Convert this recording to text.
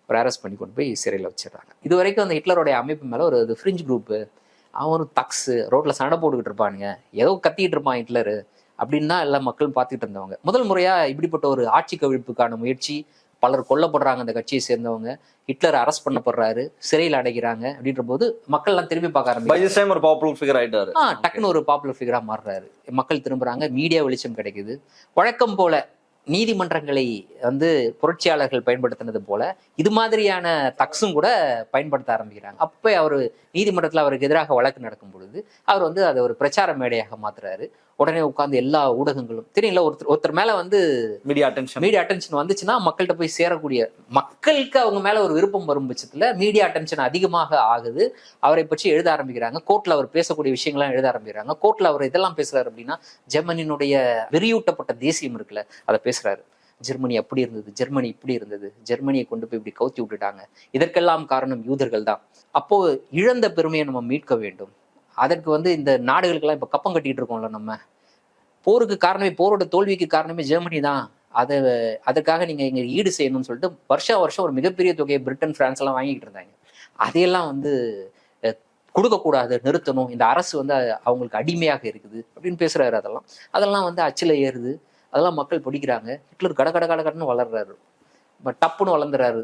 ஒரு அரெஸ்ட் பண்ணி கொண்டு போய் சிறையில் வச்சிடறாங்க. இது வரைக்கும் அந்த ஹிட்லருடைய அமைப்பு மேலே ஒரு ஃப்ரிஞ்ச் குரூப்பு, அவன் தக்ஸு ரோட்டில் சண்டை போட்டுக்கிட்டு இருப்பானுங்க, ஏதோ கத்திக்கிட்டு இருப்பான் ஹிட்லரு அப்படின்னு தான் எல்லா மக்களும் பார்த்துக்கிட்டு இருந்தவங்க. முதல் முறையாக இப்படிப்பட்ட ஒரு ஆட்சி கவிழ்ப்புக்கான முயற்சி, பலர் கொல்லப்படுறாங்க அந்த கட்சியை சேர்ந்தவங்க, ஹிட்லர் அரெஸ்ட் பண்ணப்படுறாரு, சிறையில் அடைக்கிறாங்க அப்படின்ற போது மக்கள் எல்லாம் திரும்பி பார்க்க ஆரம்பிச்சாங்க. ஒரு பாப்புலர் ஃபிகர் ஆயிட்டாரு. டக்குன்னு ஒரு பாப்புலர் ஃபிகரா மாறுறாரு. மக்கள் திரும்புறாங்க, மீடியா வெளிச்சம் கிடைக்குது. வழக்கம் போல நீதிமன்றங்களை புரட்சியாளர்கள் பயன்படுத்தினது போல இது மாதிரியான தக்ஸும் கூட பயன்படுத்த ஆரம்பிக்கிறாங்க. அப்போ அவர் நீதிமன்றத்தில் அவருக்கு எதிராக வழக்கு நடக்கும் பொழுது அவர் அதை ஒரு பிரச்சார மேடையாக மாத்துறாரு. உடனே உட்கார்ந்து எல்லா ஊடகங்களும் தெரியல, ஒருத்தர் மேல மீடியா அட்டென்ஷன் வந்துச்சுன்னா மக்கள்கிட்ட போய் சேரக்கூடிய, மக்களுக்கு அவங்க மேல ஒரு விருப்பம் வரும் பட்சத்துல மீடியா அட்டென்ஷன் அதிகமாக ஆகுது. அவரை பற்றி எழுத ஆரம்பிக்கிறாங்க, கோர்ட்ல அவர் பேசக்கூடிய விஷயங்கள்லாம் எழுத ஆரம்பிக்கிறாங்க. கோர்ட்ல அவர் இதெல்லாம் பேசுறாரு அப்படின்னா, ஜெர்மனியினுடைய வெறியூட்டப்பட்ட தேசியம் இருக்குல்ல அதை பேசுறாரு. ஜெர்மனி அப்படி இருந்தது, ஜெர்மனி இப்படி இருந்தது, ஜெர்மனியை கொண்டு போய் இப்படி கவுத்தி விட்டுட்டாங்க, இதற்கெல்லாம் காரணம் யூதர்கள் தான். அப்போ இழந்த பெருமையை நம்ம மீட்க வேண்டும். அதற்கு இந்த நாடுகளுக்கெல்லாம் இப்போ கப்பம் கட்டிட்டு இருக்கோம்ல, நம்ம போருக்கு காரணமே, போரோட தோல்விக்கு காரணமே ஜெர்மனி தான், அதற்காக நீங்க இங்க ஈடு செய்யணும்னு சொல்லிட்டு வருஷம் ஒரு மிகப்பெரிய தொகையை பிரிட்டன், பிரான்ஸ் எல்லாம் வாங்கிட்டு இருந்தாங்க. அதையெல்லாம் கொடுக்கக்கூடாது, நிறுத்தணும், இந்த அரசு அவங்களுக்கு அடிமையாக இருக்குது அப்படின்னு பேசுறாரு. அதெல்லாம் அச்சில் ஏறுது, அதெல்லாம் மக்கள் பிடிக்கிறாங்க. ஹிட்லர் கட கடன்னு வளர்றாரு, டப்புன்னு வளர்ந்துறாரு.